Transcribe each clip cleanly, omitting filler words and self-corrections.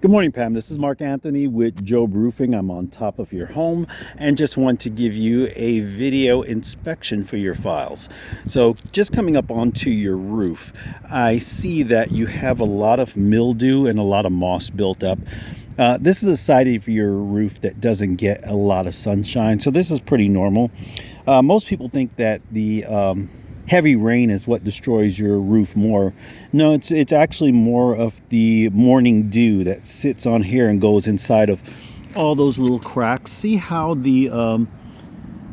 Good morning, Pam. This is Mark Anthony with Job Roofing. I'm on top of your home and just want to give you a video inspection for your files. So just coming up onto your roof, I see that you have a lot of mildew and a lot of moss built up. This is a side of your roof that doesn't get a lot of sunshine, so this is pretty normal. Most people think that the heavy rain is what destroys your roof more. No, it's actually more of the morning dew that sits on here and goes inside of all those little cracks. See how the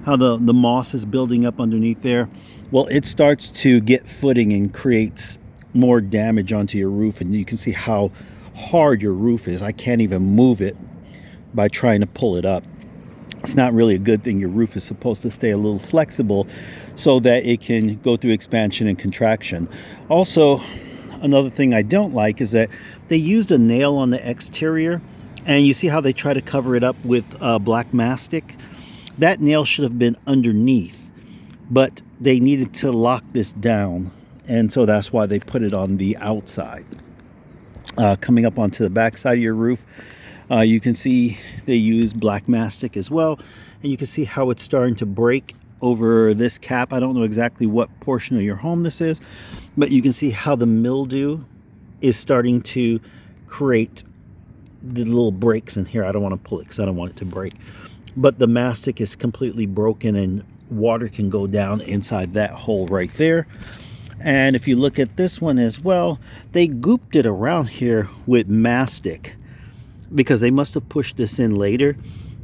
moss is building up underneath there? Well, it starts to get footing and creates more damage onto your roof, and you can see how hard your roof is. I can't even move it by trying to pull it up. It's not really a good thing. Your roof is supposed to stay a little flexible so that it can go through expansion and contraction. Also, another thing I don't like is that they used a nail on the exterior, and you see how they try to cover it up with black mastic. That nail should have been underneath, but they needed to lock this down, and so that's why they put it on the outside. Coming up onto the back side of your roof, you can see they use black mastic as well, and you can see how it's starting to break over this cap. I don't know exactly what portion of your home this is, but you can see how the mildew is starting to create the little breaks in here. I don't want to pull it because I don't want it to break, but the mastic is completely broken and water can go down inside that hole right there. And if you look at this one as well, they gooped it around here with mastic because they must have pushed this in later,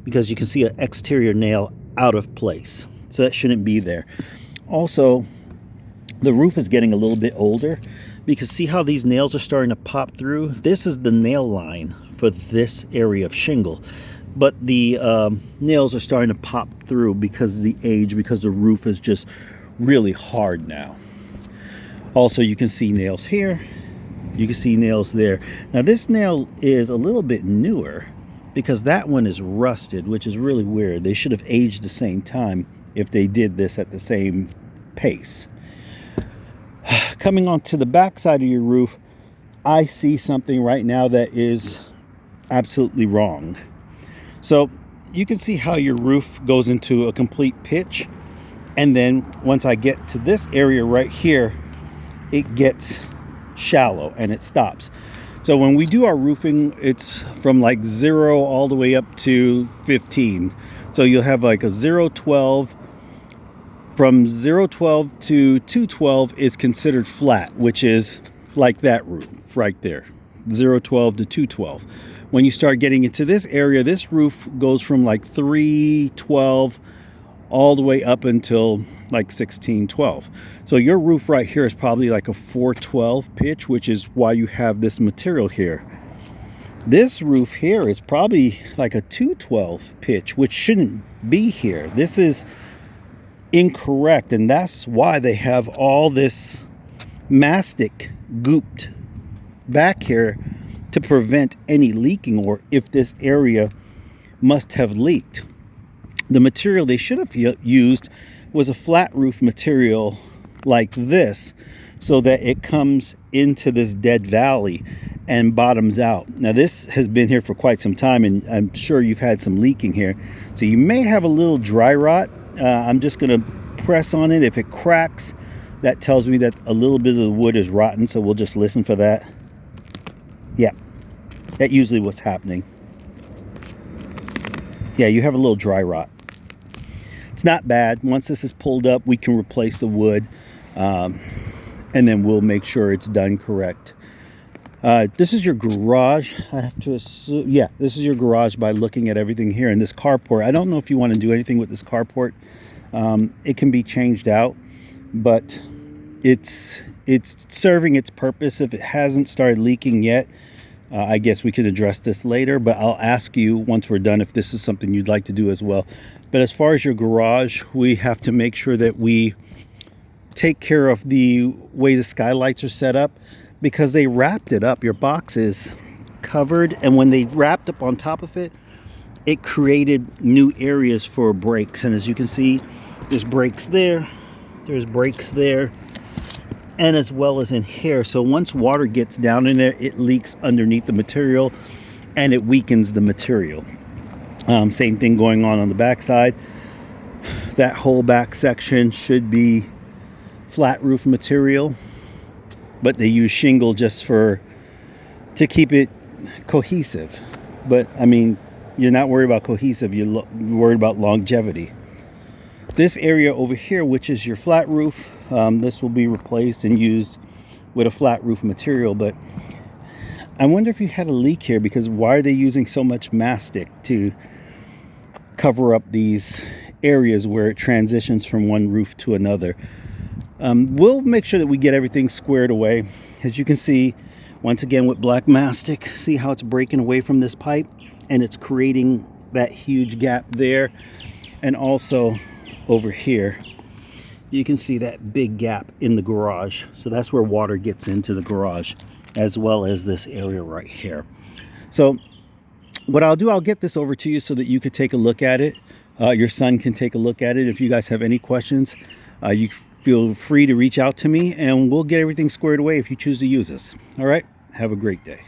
because you can see an exterior nail out of place, so that shouldn't be there. Also, the roof is getting a little bit older, because see how these nails are starting to pop through? This is the nail line for this area of shingle, but the nails are starting to pop through because of the age, because the roof is just really hard now. Also, you can see nails here. You can see nails there. Now this nail is a little bit newer because that one is rusted, which is really weird. They should have aged the same time if they did this at the same pace. Coming onto the back side of your roof, I see something right now that is absolutely wrong. So you can see how your roof goes into a complete pitch, and then once I get to this area right here, it gets shallow and it stops. So when we do our roofing, it's from like 0 all the way up to 15. So you'll have like a 0-12. From 0-12 to 212 is considered flat, which is like that roof right there, 0-12 to 212. When you start getting into this area, this roof goes from like 312 all the way up until like 16-12. So your roof right here is probably like a 412 pitch, which is why you have this material here. This roof here is probably like a 212 pitch, which shouldn't be here. This is incorrect, and that's why they have all this mastic gooped back here to prevent any leaking, or if this area must have leaked. The material they should have used was a flat roof material like this, so that it comes into this dead valley and bottoms out. Now this has been here for quite some time, and I'm sure you've had some leaking here, so you may have a little dry rot. I'm just going to press on it. If it cracks, that tells me that a little bit of the wood is rotten, so we'll just listen for that. Yeah, that's usually what's happening. Yeah, you have a little dry rot. It's not bad. Once this is pulled up, we can replace the wood, and then we'll make sure it's done correct. This is your garage. I have to assume, yeah, this is your garage by looking at everything here in this carport. I don't know if you want to do anything with this carport. It can be changed out, but it's serving its purpose. If it hasn't started leaking yet, I guess we could address this later, but I'll ask you once we're done if this is something you'd like to do as well. But as far as your garage, we have to make sure that we take care of the way the skylights are set up, because they wrapped it up. Your box is covered, and when they wrapped up on top of it, it created new areas for breaks. And as you can see, there's breaks there, there's breaks there, and as well as in here. So once water gets down in there, it leaks underneath the material, and it weakens the material. Same thing going on the back side. That whole back section should be flat roof material, but they use shingle just to keep it cohesive. But I mean, you're not worried about cohesive, you're worried about longevity. This area over here, which is your flat roof, this will be replaced and used with a flat roof material. But I wonder if you had a leak here, because why are they using so much mastic to cover up these areas where it transitions from one roof to another? We'll make sure that we get everything squared away. As you can see, once again with black mastic, see how it's breaking away from this pipe and it's creating that huge gap there. And also over here, you can see that big gap in the garage. So that's where water gets into the garage, as well as this area right here. So what I'll do, I'll get this over to you so that you could take a look at it. Your son can take a look at it. If you guys have any questions, you feel free to reach out to me and we'll get everything squared away if you choose to use this. All right, have a great day.